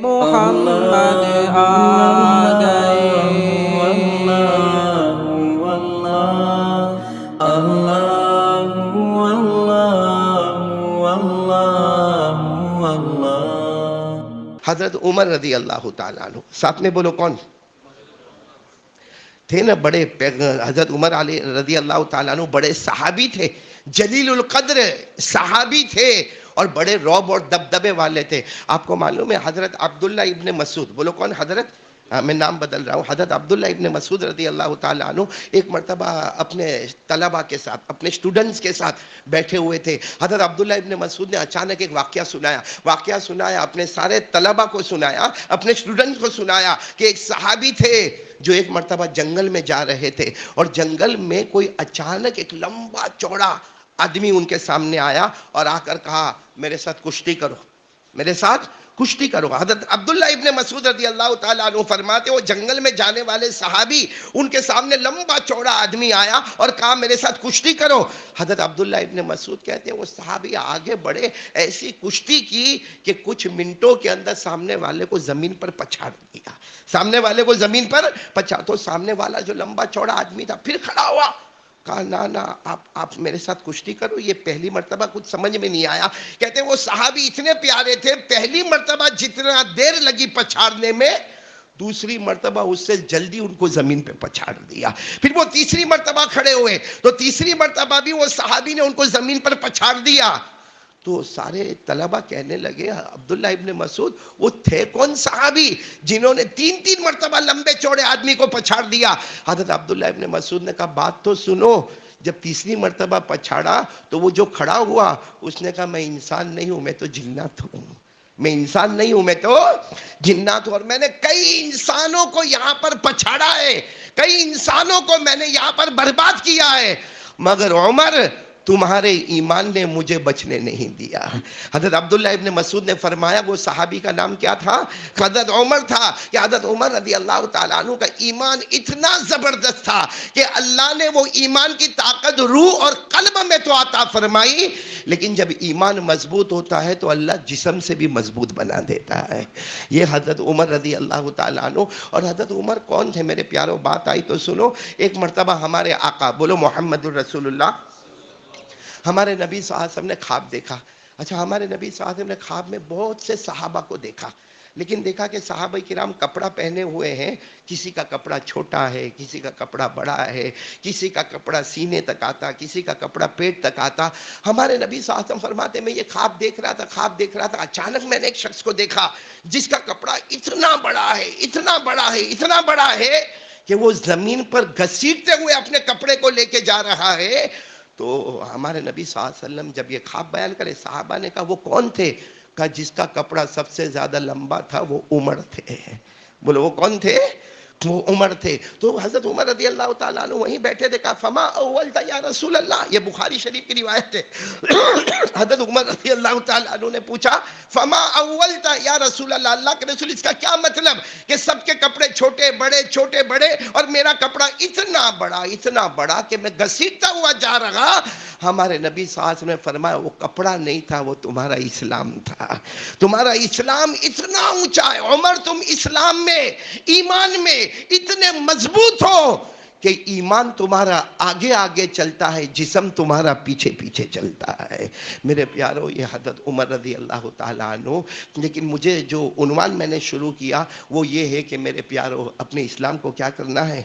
محمد آ گئے۔ حضرت عمر رضی اللہ تعالیٰ عنہ، ساتھ میں بولو کون تھے نا؟ بڑے حضرت عمر رضی اللہ تعالیٰ عنہ بڑے صحابی تھے، جلیل القدر صحابی تھے، اور بڑے رعب اور دبدبے والے تھے۔ آپ کو معلوم ہے حضرت عبداللہ ابن مسعود، بولو کون حضرت؟ میں نام بدل رہا ہوں، حضرت عبداللہ ابن مسعود رضی اللہ تعالیٰ عنہ ایک مرتبہ اپنے طلبہ کے ساتھ، اپنے سٹوڈنٹس کے ساتھ بیٹھے ہوئے تھے۔ حضرت عبداللہ ابن مسعود نے اچانک ایک واقعہ سنایا، اپنے سارے طلبہ کو سنایا، اپنے سٹوڈنٹس کو سنایا کہ ایک صحابی تھے جو ایک مرتبہ جنگل میں جا رہے تھے، اور جنگل میں کوئی اچانک ایک لمبا چوڑا آدمی ان کے سامنے آیا اور آ کر کہا میرے ساتھ کشتی کرو، میرے ساتھ کشتی کرو۔ حضرت عبداللہ ابن مسعود رضی اللہ تعالیٰ عنہ فرماتے وہ جنگل میں جانے والے صحابی، ان کے سامنے لمبا چوڑا آدمی آیا اور کہا میرے ساتھ کشتی کرو۔ حضرت عبداللہ ابن مسعود کہتے ہیں وہ صحابی آگے بڑھے، ایسی کشتی کی کہ کچھ منٹوں کے اندر سامنے والے کو زمین پر پچھاڑ دیا، سامنے والے کو زمین پر پچھاڑ۔ تو سامنے والا جو لمبا چوڑا آدمی تھا پھر کھڑا ہوا، کہا نا آپ میرے ساتھ کشتی کرو۔ یہ پہلی مرتبہ کچھ سمجھ میں نہیں آیا۔ کہتے ہیں وہ صحابی اتنے پیارے تھے، پہلی مرتبہ جتنا دیر لگی پچھاڑنے میں، دوسری مرتبہ اس سے جلدی ان کو زمین پہ پچھاڑ دیا۔ پھر وہ تیسری مرتبہ کھڑے ہوئے تو تیسری مرتبہ بھی وہ صحابی نے ان کو زمین پر پچھاڑ دیا۔ تو سارے طلبہ کہنے لگے عبداللہ ابن مسعود وہ تھے کون صحابی جنہوں نے تین مرتبہ لمبے چوڑے آدمی کو پچھاڑ دیا؟ حضرت عبداللہ ابن مسعود نے کہا بات تو سنو، جب تیسری مرتبہ پچھاڑا تو وہ جو کھڑا ہوا اس نے کہا میں انسان نہیں ہوں، میں تو جنات ہوں، میں انسان نہیں ہوں، میں تو جنات ہوں، اور میں نے کئی انسانوں کو یہاں پر پچھاڑا ہے، کئی انسانوں کو میں نے یہاں پر برباد کیا ہے، مگر عمر تمہارے ایمان نے مجھے بچنے نہیں دیا۔ حضرت عبداللہ ابن مسعود نے فرمایا، وہ صحابی کا نام کیا تھا؟ حضرت عمر تھا، کہ حضرت عمر رضی اللہ تعالیٰ عنہ کا ایمان اتنا زبردست تھا کہ اللہ نے وہ ایمان کی طاقت روح اور قلب میں تو عطا فرمائی، لیکن جب ایمان مضبوط ہوتا ہے تو اللہ جسم سے بھی مضبوط بنا دیتا ہے۔ یہ حضرت عمر رضی اللہ تعالیٰ عنہ۔ اور حضرت عمر کون تھے میرے پیاروں؟ بات آئی تو سنو۔ ایک مرتبہ ہمارے آقا، بولو محمد الرسول اللہ، ہمارے نبی صلی اللہ علیہ وسلم نے خواب دیکھا۔ اچھا، ہمارے نبی صلی اللہ علیہ وسلم نے خواب میں بہت سے صحابہ کو دیکھا، لیکن دیکھا کہ صحابہ کرام کپڑا پہنے ہوئے ہیں، کسی کا کپڑا چھوٹا ہے، کسی کا کپڑا بڑا ہے، کسی کا کپڑا سینے تک آتا، کسی کا کپڑا پیٹ تک آتا۔ ہمارے نبی صلی اللہ علیہ وسلم فرماتے میں یہ خواب دیکھ رہا تھا، اچانک میں نے ایک شخص کو دیکھا جس کا کپڑا اتنا بڑا ہے کہ وہ زمین پر گھسیٹتے ہوئے اپنے کپڑے کو لے کے جا رہا ہے۔ تو ہمارے نبی صلی اللہ علیہ وسلم جب یہ خواب بیان کرے، صحابہ نے کہا وہ کون تھے؟ کہا جس کا کپڑا سب سے زیادہ لمبا تھا وہ عمر تھے۔ بولو وہ کون تھے؟ وہ عمر تھے۔ تو حضرت عمر رضی اللہ تعالیٰ عنہ وہیں بیٹھے تھے، کہا فما اولتا یا رسول اللہ، یہ بخاری شریف کی روایت ہے۔ حضرت عمر رضی اللہ تعالیٰ عنہ نے پوچھا فما اولتا یا رسول اللہ، اللہ کے رسول اس کا کیا مطلب کہ سب کے کپڑے چھوٹے بڑے اور میرا کپڑا اتنا بڑا کہ میں گھسیٹتا ہوا جا رہا؟ ہمارے نبی صلی اللہ علیہ وسلم نے فرمایا وہ کپڑا نہیں تھا، وہ تمہارا اسلام تھا، تمہارا اسلام اتنا اونچا ہے عمر، تم اسلام میں، ایمان میں اتنے مضبوط ہو کہ ایمان تمہارا آگے چلتا ہے، جسم تمہارا پیچھے چلتا ہے۔ میرے پیارو، یہ حضرت عمر رضی اللہ تعالیٰ عنہ۔ لیکن مجھے جو عنوان میں نے شروع کیا وہ یہ ہے کہ میرے پیارو اپنے اسلام کو کیا کرنا ہے؟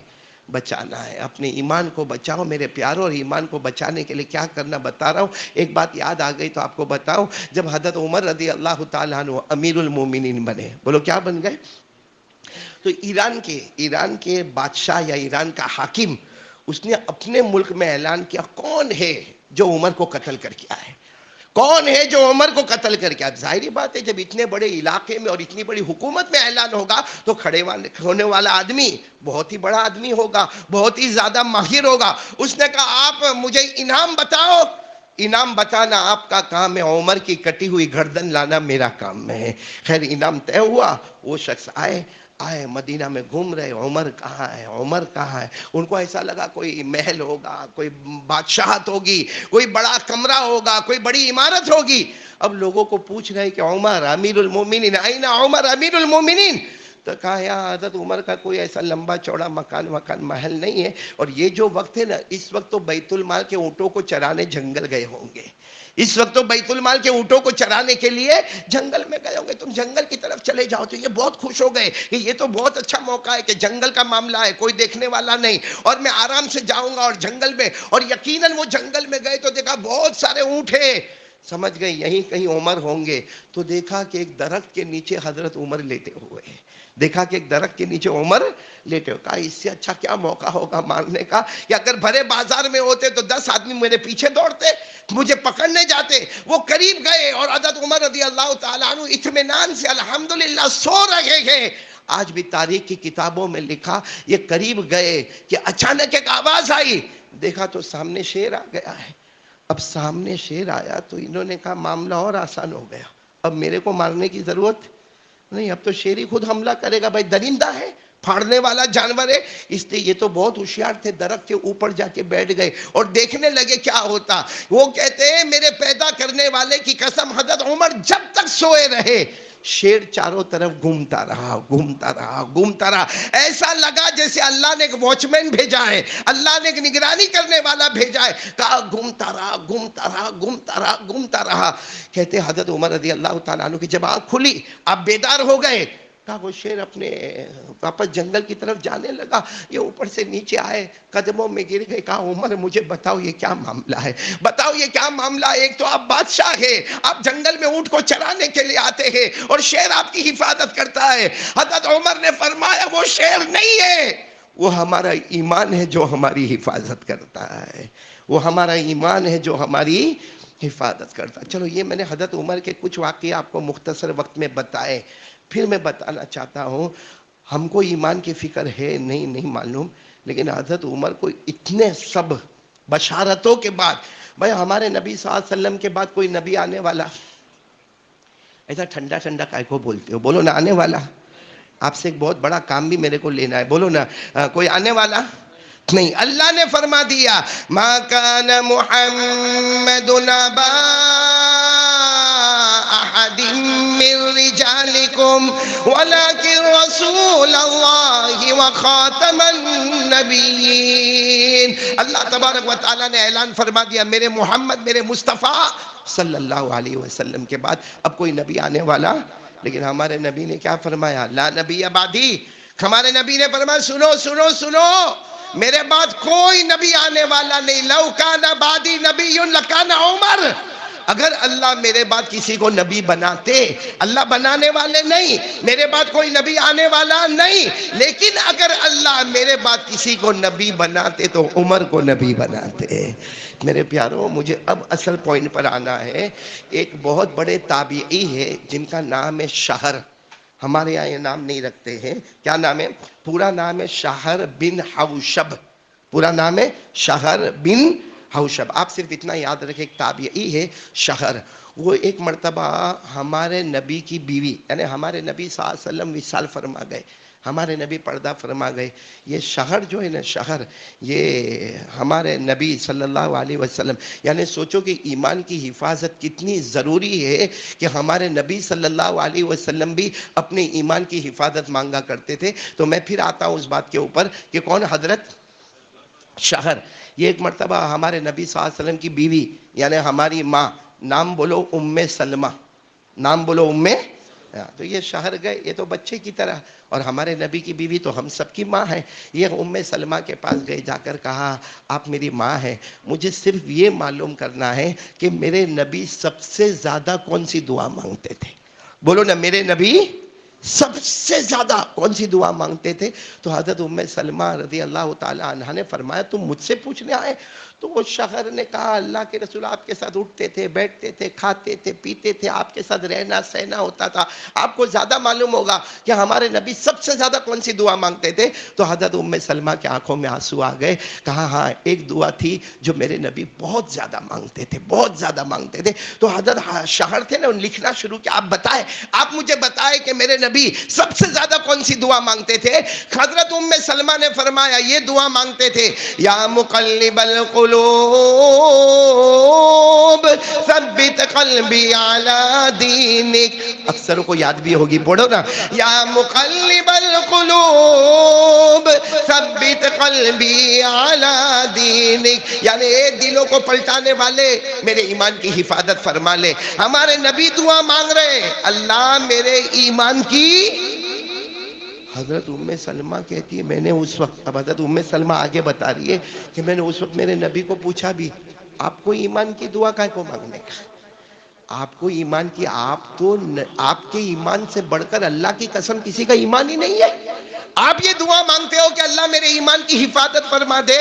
بچانا ہے۔ اپنے ایمان کو بچاؤ میرے پیارو، اور ایمان کو بچانے کے لیے کیا کرنا بتا رہا ہوں۔ ایک بات یاد آ گئی تو آپ کو بتاؤں، جب حضرت عمر رضی اللہ تعالیٰ عنہ امیر المومنین بنے، بولو کیا بن گئے؟ تو ایران کے بادشاہ یا ایران کا حاکم، اس نے اپنے ملک میں اعلان کیا کون ہے جو عمر کو قتل کر کے آئے، کون ہے جو عمر کو قتل کر کے آئے۔ ظاہری بات ہے جب اتنے بڑے علاقے میں اور اتنی بڑی حکومت میں اعلان ہوگا تو کھڑے ہونے والا آدمی بہت ہی بڑا آدمی ہوگا، بہت ہی زیادہ ماہر ہوگا۔ اس نے کہا آپ مجھے انعام بتاؤ انعام بتانا آپ کا کام ہے، عمر کی کٹی ہوئی گردن لانا میرا کام میں ہے۔ خیر انعام طے ہوا، وہ شخص آئے مدینہ میں گھوم رہے، عمر کہاں ہے، عمر کہاں ہے؟ ان کو ایسا لگا کوئی محل ہوگا، کوئی بادشاہت ہوگی، کوئی بڑا کمرہ ہوگا، کوئی بڑی عمارت ہوگی۔ اب لوگوں کو پوچھ رہے کہ عمر امیر المومنین آئین عمر امیر المومنین؟ تو کہا یہاں حضرت عمر کا کوئی ایسا لمبا چوڑا مکان محل نہیں ہے، اور یہ جو وقت ہے نا، اس وقت تو بیت المال کے اونٹوں کو چرانے جنگل گئے ہوں گے، اس وقت تو بیت المال کے اونٹوں کو چرانے کے لیے جنگل میں گئے ہوں گے، تم جنگل کی طرف چلے جاؤ۔ تو یہ بہت خوش ہو گئے کہ یہ تو بہت اچھا موقع ہے کہ جنگل کا معاملہ ہے، کوئی دیکھنے والا نہیں، اور میں آرام سے جاؤں گا اور جنگل میں۔ اور یقیناً وہ جنگل میں گئے تو دیکھا بہت سارے اونٹ ہیں، سمجھ گئے یہیں کہیں عمر ہوں گے۔ تو دیکھا کہ ایک درخت کے نیچے حضرت عمر لیٹے ہوئے ہیں، دیکھا کہ ایک درخت کے نیچے عمر لیٹے ہوئے۔ کہا اس سے اچھا کیا موقع ہوگا مارنے کا، کہ اگر بھرے بازار میں ہوتے تو 10 آدمی میرے پیچھے دوڑتے، مجھے پکڑنے جاتے۔ وہ قریب گئے اور حضرت عمر رضی اللہ تعالیٰ عنہ اطمینان سے الحمدللہ سو رہے ہیں۔ آج بھی تاریخ کی کتابوں میں لکھا، یہ قریب گئے کہ اچانک ایک آواز آئی، دیکھا تو سامنے شیر آ گیا ہے۔ اب سامنے شیر آیا تو انہوں نے کہا معاملہ اور آسان ہو گیا، اب میرے کو مارنے کی ضرورت نہیں، اب تو شیر ہی خود حملہ کرے گا، بھائی درندہ ہے، پھاڑنے والا جانور ہے۔ اس لیے یہ تو بہت ہوشیار تھے، درخت کے اوپر جا کے بیٹھ گئے اور دیکھنے لگے کیا ہوتا۔ وہ کہتے ہیں میرے پیدا کرنے والے کی قسم، حضرت عمر جب تک سوئے رہے شیر چاروں طرف گھومتا رہا، گھومتا رہا، گھومتا رہا۔ ایسا لگا جیسے اللہ نے ایک واچ مین بھیجا ہے، اللہ نے ایک نگرانی کرنے والا بھیجا ہے۔ کہا گھومتا رہا، گھومتا رہا، گھومتا رہا، گھومتا رہا۔ کہتے حضرت عمر رضی اللہ تعالیٰ عنہ کی جب آنکھ کھلی، آپ بیدار ہو گئے، کہا وہ شیر اپنے واپس جنگل کی طرف جانے لگا، یہ اوپر سے نیچے آئے، قدموں میں گر گئے۔ کہا عمر مجھے بتاؤ یہ کیا معاملہ ہے، بتاؤ یہ کیا معاملہ ہے؟ ایک تو آپ بادشاہ ہیں، آپ جنگل میں اونٹ کو چرانے کے لیے آتے ہیں اور شیر آپ کی حفاظت کرتا ہے۔ حضرت عمر نے فرمایا وہ شیر نہیں ہے، وہ ہمارا ایمان ہے جو ہماری حفاظت کرتا ہے، وہ ہمارا ایمان ہے جو ہماری حفاظت کرتا ہے۔ چلو یہ میں نے حضرت عمر کے کچھ واقعے آپ کو مختصر وقت میں بتائے۔ پھر میں بتانا چاہتا ہوں، ہم کو ایمان کی فکر ہے نہیں معلوم، لیکن حضرت عمر کو اتنے سب بشارتوں کے بعد، بھائی ہمارے نبی صلی اللہ علیہ وسلم کے بعد کوئی نبی آنے والا، ایسا ٹھنڈا ٹھنڈا کائے کو بولتے ہو، بولو نا آنے والا۔ آپ سے ایک بہت بڑا کام بھی میرے کو لینا ہے، بولو نا کوئی آنے والا نہیں۔ اللہ نے فرما دیا ما کان محمد ابا احد من رجالکم ولکن رسول اللہ وخاتم النبیین۔ اللہ تبارک و تعالیٰ نے اعلان فرما دیا میرے محمد، میرے مصطفیٰ صلی اللہ علیہ وسلم کے بعد اب کوئی نبی آنے والا، لیکن ہمارے نبی نے کیا فرمایا؟ لا نبی بعدی۔ ہمارے نبی نے فرمایا سنو سنو سنو، میرے بعد کوئی نبی آنے والا نہیں۔ لو کان بعدی نبی لکان عمر۔ اگر اللہ میرے بعد کسی کو نبی بناتے، اللہ بنانے والے نہیں، میرے بعد کوئی نبی آنے والا نہیں، لیکن اگر اللہ میرے بعد کسی کو نبی بناتے تو عمر کو نبی بناتے۔ میرے پیاروں مجھے اب اصل پوائنٹ پر آنا ہے۔ ایک بہت بڑے تابعی ہے جن کا نام ہے شہر، ہمارے یہاں یہ نام نہیں رکھتے ہیں، کیا نام ہے؟ پورا نام ہے شہر بن حوشب، پورا نام ہے شہر بن حوشب۔ آپ صرف اتنا یاد رکھیں ایک تابعی ہے شہر، وہ ایک مرتبہ ہمارے نبی کی بیوی یعنی ہمارے نبی صلی اللہ علیہ وسلم وصال فرما گئے، ہمارے نبی پردہ فرما گئے۔ یہ شہر جو ہے نا، شہر یہ ہمارے نبی صلی اللہ علیہ وسلم، یعنی سوچو کہ ایمان کی حفاظت کتنی ضروری ہے کہ ہمارے نبی صلی اللہ علیہ وسلم بھی اپنے ایمان کی حفاظت مانگا کرتے تھے۔ تو میں پھر آتا ہوں اس بات کے اوپر کہ کون؟ حضرت شہر۔ یہ ایک مرتبہ ہمارے نبی صلی اللہ علیہ وسلم کی بیوی یعنی ہماری ماں، نام بولو ام سلمہ، نام بولو ام۔ تو یہ شہر گئے، یہ تو بچے کی طرح، اور ہمارے نبی کی بیوی تو ہم سب کی ماں ہے۔ یہ ام سلمہ کے پاس گئے، جا کر کہا آپ میری ماں ہیں، مجھے صرف یہ معلوم کرنا ہے کہ میرے نبی سب سے زیادہ کون سی دعا مانگتے تھے؟ بولو نا، میرے نبی سب سے زیادہ کون سی دعا مانگتے تھے؟ تو حضرت ام سلمہ رضی اللہ تعالی عنہ نے فرمایا تم مجھ سے پوچھنے آئے؟ تو وہ شخر نے کہا اللہ کے رسول آپ کے ساتھ اٹھتے تھے, بیٹھتے تھے, کھاتے تھے, پیتے تھے, آپ کے ساتھ رہنا سہنا ہوتا تھا, آپ کو زیادہ معلوم ہوگا کہ ہمارے نبی سب سے زیادہ کون سی دعا مانگتے تھے. تو حضرت ام سلمہ کی آنکھوں میں آنسو آ گئے. کہا ہاں ایک دعا تھی جو میرے نبی بہت زیادہ مانگتے تھے, بہت زیادہ مانگتے تھے. تو حضرت شہر تھے نا, لکھنا شروع کیا, آپ بتائیں, آپ مجھے بتائیں کہ میرے نبی سب سے زیادہ کون سی دعا مانگتے تھے. حضرت ام سلمہ نے فرمایا یہ دعا مانگتے تھے, یا مقلب القلوب ثبت قلبی علی دینک. اکثر کو یاد بھی ہوگی, پڑھو نا, یا مقلب القلوب ثبت قلبی علی دینک, یعنی اے دلوں کو پلٹانے والے میرے ایمان کی حفاظت فرما لے. ہمارے نبی دعا مانگ رہے, اللہ میرے ایمان کی. حضرت ام سلمہ کہتی ہے میں نے اس وقت, اب حضرت ام سلمہ آگے بتا رہی ہے کہ میں نے اس وقت میرے نبی کو پوچھا بھی, آپ کو ایمان کی دعا کائے کو مانگنے کا, آپ کو ایمان کی, آپ تو آپ کے ایمان سے بڑھ کر اللہ کی قسم کسی کا ایمان ہی نہیں ہے. آپ یہ دعا مانگتے ہو کہ اللہ میرے ایمان کی حفاظت فرما دے,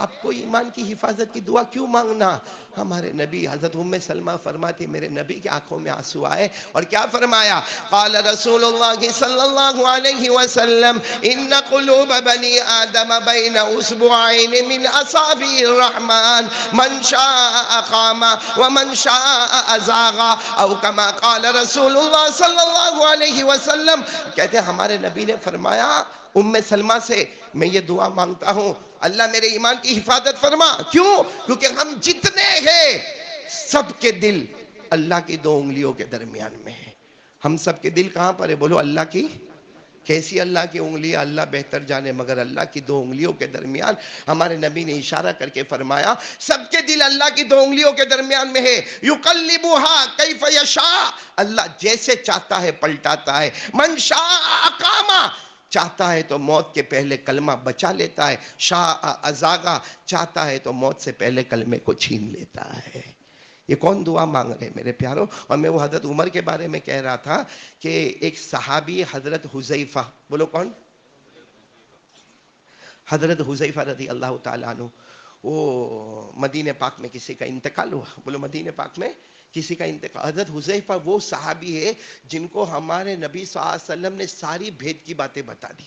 آپ کو ایمان کی حفاظت کی دعا کیوں مانگنا. ہمارے نبی, حضرت ام سلمہ فرماتی میرے نبی کی آنکھوں میں آنسو آئے, اور کیا فرمایا, قال رسول اللہ صلی اللہ علیہ وسلم ان قلوب بنی آدم بین اصبعین من اصابع الرحمن من شاء اقام ومن شاء ازاغ, او کما قال رسول اللہ صلی اللہ علیہ وسلم. کہتے ہیں ہمارے نبی نے فرمایا ام سلمہ سے, میں یہ دعا مانگتا ہوں اللہ میرے ایمان کی حفاظت فرما. کیوں, کیونکہ ہم جتنے ہیں سب کے دل اللہ کی دو انگلیوں کے درمیان میں ہیں. ہم سب کے دل کہاں پر ہے, بولو اللہ کی. کیسی اللہ کی انگلی, اللہ بہتر جانے, مگر اللہ کی دو انگلیوں کے درمیان. ہمارے نبی نے اشارہ کر کے فرمایا سب کے دل اللہ کی دو انگلیوں کے درمیان میں ہے. یقلبها کیف یشاء, اللہ جیسے چاہتا ہے پلٹاتا ہے. من شاء اقام, چاہتا ہے تو موت کے پہلے کلمہ بچا لیتا ہے. شاء ازاغا, چاہتا ہے تو موت سے پہلے کلمے کو چھین لیتا ہے. یہ کون دعا مانگ رہے میرے پیاروں. اور میں وہ حضرت عمر کے بارے میں کہہ رہا تھا کہ ایک صحابی حضرت حذیفہ, بولو کون, حضرت حذیفہ رضی اللہ تعالیٰ عنہ, وہ مدینہ پاک میں کسی کا انتقال ہوا, بولو مدینہ پاک میں کسی کا انتقال. حضرت حذیفہ وہ صحابی ہے جن کو ہمارے نبی صلی اللہ علیہ وسلم نے ساری بھید کی باتیں بتا دی,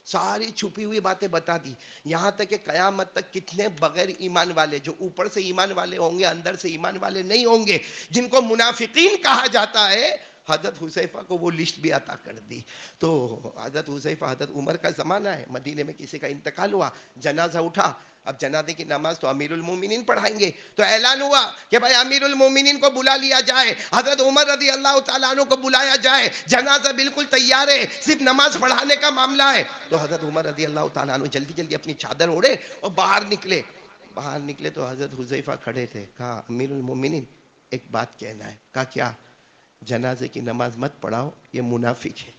ساری چھپی ہوئی باتیں بتا دی, یہاں تک کہ قیامت تک کتنے بغیر ایمان والے, جو اوپر سے ایمان والے ہوں گے اندر سے ایمان والے نہیں ہوں گے, جن کو منافقین کہا جاتا ہے, حضرت حذیفہ کو وہ لسٹ بھی عطا کر دی. تو حضرت حذیفہ, حضرت عمر کا زمانہ ہے, مدینے میں کسی کا انتقال ہوا, جنازہ اٹھا. اب جنازے کی نماز تو امیر المومنین پڑھائیں گے, تو اعلان ہوا کہ بھائی امیر المومنین کو بلا لیا جائے. حضرت عمر رضی اللہ تعالیٰ عنہ کو بلایا جائے, جنازہ بالکل تیار ہے, صرف نماز پڑھانے کا معاملہ ہے. تو حضرت عمر رضی اللہ تعالیٰ عنہ جلدی جلدی اپنی چادر اوڑھے اور باہر نکلے. باہر نکلے تو حضرت حذیفہ کھڑے تھے. کہا امیر المومنین ایک بات کہنا ہے. کہا کیا, جنازے کی نماز مت پڑھاؤ, یہ منافق ہے.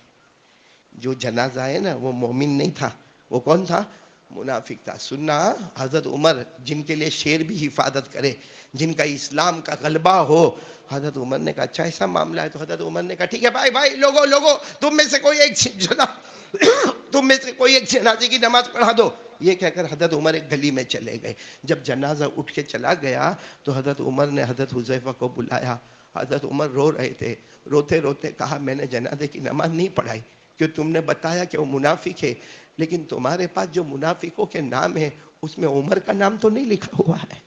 جو جنازہ ہے نا وہ مومن نہیں تھا, وہ کون تھا, منافق تھا. سننا, حضرت عمر جن کے لیے شیر بھی حفاظت کرے, جن کا اسلام کا غلبہ ہو. حضرت عمر نے کہا اچھا ایسا معاملہ ہے. تو حضرت عمر نے کہا ٹھیک ہے بھائی لوگو تم میں سے کوئی ایک جنازے کی نماز پڑھا دو. یہ کہہ کر حضرت عمر ایک گلی میں چلے گئے. جب جنازہ اٹھ کے چلا گیا تو حضرت عمر نے حضرت حذیفہ کو بلایا. حضرت عمر رو رہے تھے, روتے روتے کہا میں نے جنازے کی نماز نہیں پڑھائی کہ تم نے بتایا کہ وہ منافق ہے, لیکن تمہارے پاس جو منافقوں کے نام ہے اس میں عمر کا نام تو نہیں لکھا ہوا ہے,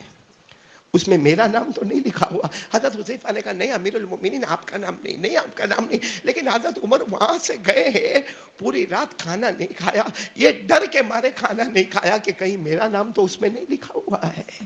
اس میں میرا نام تو نہیں لکھا ہوا. حضرت حذیفہ نے کہا نہیں امیر المومنین آپ کا نام نہیں, آپ کا نام نہیں. لیکن حضرت عمر وہاں سے گئے ہیں, پوری رات کھانا نہیں کھایا, یہ ڈر کے مارے کھانا نہیں کھایا کہ کہیں میرا نام تو اس میں نہیں لکھا ہوا ہے.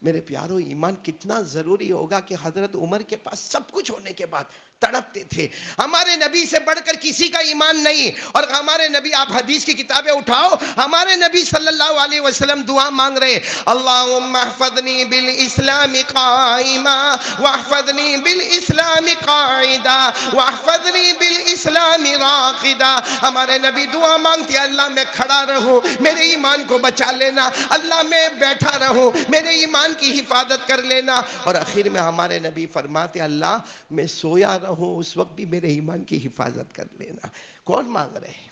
میرے پیاروں, ایمان کتنا ضروری ہوگا کہ حضرت عمر کے پاس سب کچھ ہونے کے بعد تڑپتے تھے. ہمارے نبی سے بڑھ کر کسی کا ایمان نہیں. اور ہمارے نبی, آپ حدیث کی کتابیں اٹھاؤ, ہمارے نبی صلی اللہ علیہ وسلم دعا مانگ رہے, اللہم احفظنی بالاسلام قائما واحفظنی بالاسلام قاعدا واحفظنی بالاسلام راقدا. ہمارے نبی دعا مانگتے, اللہ میں کھڑا رہوں میرے ایمان کو بچا لینا, اللہ میں بیٹھا رہوں میرے ایمان کی حفاظت کر لینا. اور آخر میں ہمارے نبی فرماتے اللہ میں سویا رہوں اس وقت بھی میرے ایمان کی حفاظت کر لینا. کون مانگ رہے ہیں؟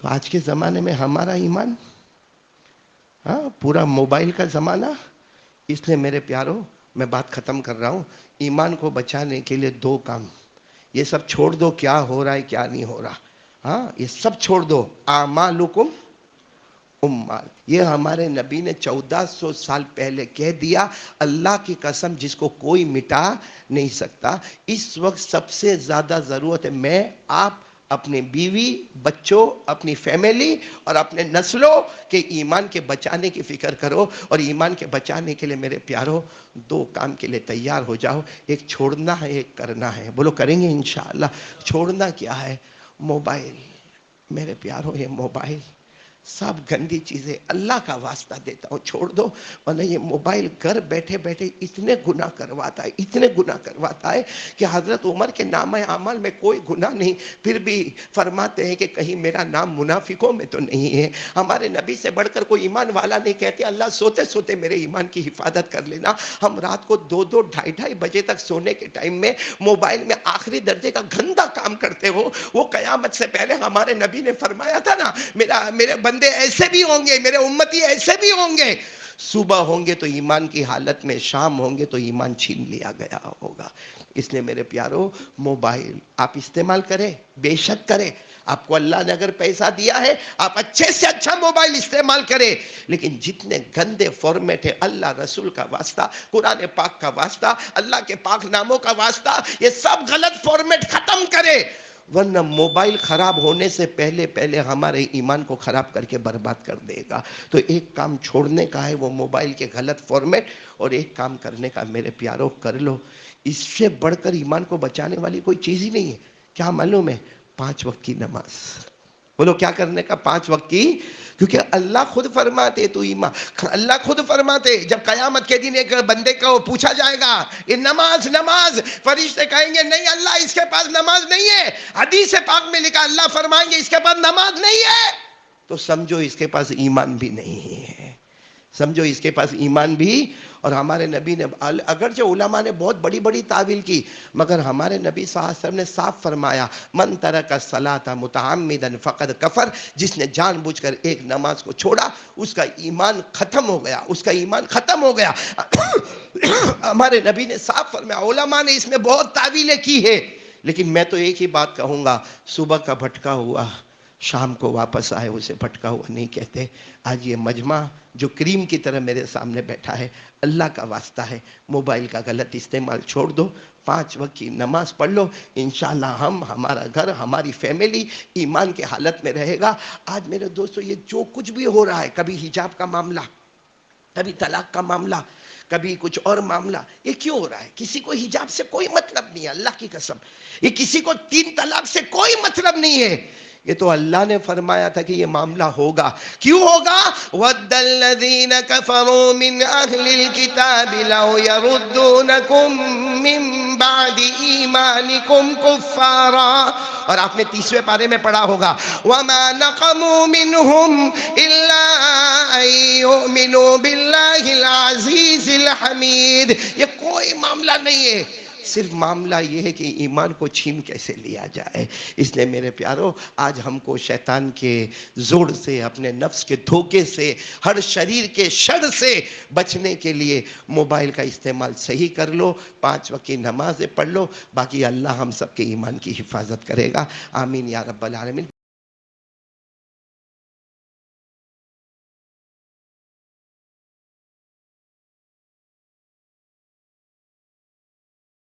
تو آج کے زمانے میں ہمارا ایمان ہاں پورا موبائل کا زمانہ. اس لیے میرے پیاروں میں بات ختم کر رہا ہوں. ایمان کو بچانے کے لیے دو کام. یہ سب چھوڑ دو کیا ہو رہا ہے کیا نہیں ہو رہا. ہاں یہ سب چھوڑ دو. اعمالکم امال. یہ ہمارے نبی نے 1400 سال پہلے کہہ دیا. اللہ کی قسم جس کو کوئی مٹا نہیں سکتا. اس وقت سب سے زیادہ ضرورت ہے میں آپ اپنی بیوی بچوں اپنی فیملی اور اپنے نسلوں کے ایمان کے بچانے کی فکر کرو. اور ایمان کے بچانے کے لیے میرے پیاروں دو کام کے لیے تیار ہو جاؤ. ایک چھوڑنا ہے ایک کرنا ہے. بولو کریں گے انشاءاللہ. چھوڑنا کیا ہے؟ موبائل. میرے پیاروں یہ موبائل سب گندی چیزیں اللہ کا واسطہ دیتا ہوں چھوڑ دو. ورنہ یہ موبائل گھر بیٹھے بیٹھے اتنے گناہ کرواتا ہے اتنے گناہ کرواتا ہے کہ حضرت عمر کے نامہ اعمال میں کوئی گناہ نہیں پھر بھی فرماتے ہیں کہ کہیں میرا نام منافقوں میں تو نہیں ہے. ہمارے نبی سے بڑھ کر کوئی ایمان والا نہیں کہتے اللہ سوتے سوتے میرے ایمان کی حفاظت کر لینا. ہم رات کو 2 2 بجے تک سونے کے ٹائم میں موبائل میں آخری درجے کا گندا کام کرتے ہو. وہ قیامت سے پہلے ہمارے نبی نے فرمایا تھا نا میرے بندے ایسے بھی ہوں گے میرے امتی ایسے بھی ہوں گے. صبح ہوں گے تو ایمان کی حالت میں شام ہوں گے تو ایمان چھین لیا گیا ہوگا. اس لیے میرے پیاروں موبائل آپ استعمال کریں بے شک کریں. آپ کو اللہ نے اگر پیسہ دیا ہے آپ اچھے سے اچھا موبائل استعمال کریں. لیکن جتنے گندے فارمیٹ ہے اللہ رسول کا واسطہ قرآن پاک کا واسطہ اللہ کے پاک ناموں کا واسطہ یہ سب غلط فارمیٹ ختم کرے. ورنہ موبائل خراب ہونے سے پہلے ہمارے ایمان کو خراب کر کے برباد کر دے گا. تو ایک کام چھوڑنے کا ہے وہ موبائل کے غلط فارمیٹ اور ایک کام کرنے کا میرے پیاروں کر لو. اس سے بڑھ کر ایمان کو بچانے والی کوئی چیز ہی نہیں ہے. کیا معلوم ہے؟ 5 وقت کی نماز. بولو کیا کرنے کا؟ 5 وقت کی. کیونکہ اللہ خود فرماتے تو ایمان اللہ خود فرماتے جب قیامت کے دن ایک بندے کو پوچھا جائے گا یہ نماز نماز فرشتے کہیں گے نہیں اللہ اس کے پاس نماز نہیں ہے. حدیث پاک میں لکھا اللہ فرمائیں گے اس کے پاس نماز نہیں ہے تو سمجھو اس کے پاس ایمان بھی نہیں ہے. سمجھو اس کے پاس ایمان بھی. اور ہمارے نبی نے اگرچہ علماء نے بہت بڑی بڑی تعویل کی مگر ہمارے نبی صلی اللہ علیہ وسلم نے صاف فرمایا من ترک الصلاۃ متعمدا فقد کفر. جس نے جان بوجھ کر ایک نماز کو چھوڑا اس کا ایمان ختم ہو گیا. اس کا ایمان ختم ہو گیا. ہمارے نبی نے صاف فرمایا. علماء نے اس میں بہت تعویلیں کی ہے لیکن میں تو ایک ہی بات کہوں گا صبح کا بھٹکا ہوا شام کو واپس آئے اسے بھٹکا ہوا نہیں کہتے. آج یہ مجمع جو کریم کی طرح میرے سامنے بیٹھا ہے اللہ کا واسطہ ہے موبائل کا غلط استعمال چھوڑ دو. 5 وقت کی نماز پڑھ لو. انشاءاللہ ہمارا گھر ہماری فیملی ایمان کے حالت میں رہے گا. آج میرے دوستو یہ جو کچھ بھی ہو رہا ہے کبھی حجاب کا معاملہ کبھی طلاق کا معاملہ کبھی کچھ اور معاملہ یہ کیوں ہو رہا ہے؟ کسی کو حجاب سے کوئی مطلب نہیں ہے اللہ کی قسم. یہ کسی کو 3 طلاق سے کوئی مطلب نہیں ہے. یہ تو اللہ نے فرمایا تھا کہ یہ معاملہ ہوگا. کیوں ہوگا؟ وَدَّ الَّذِينَ كَفَرُوا مِنْ أَهْلِ الْكِتَابِ لَوْ يَرُدُّونَكُمْ مِنْ بَعْدِ إِيمَانِكُمْ كُفَّارًا. اور آپ نے 30ویں پارے میں پڑھا ہوگا وَمَا نَقَمُوا مِنْهُمْ إِلَّا أَن يُؤْمِنُوا بِاللَّهِ الْعَزِيزِ الْحَمِيدِ. یہ کوئی معاملہ نہیں ہے. صرف معاملہ یہ ہے کہ ایمان کو چھین کیسے لیا جائے. اس لیے میرے پیارو آج ہم کو شیطان کے زور سے اپنے نفس کے دھوکے سے ہر شریر کے شر سے بچنے کے لیے موبائل کا استعمال صحیح کر لو. 5 وقت کی نمازیں پڑھ لو. باقی اللہ ہم سب کے ایمان کی حفاظت کرے گا. آمین یا رب العالمین.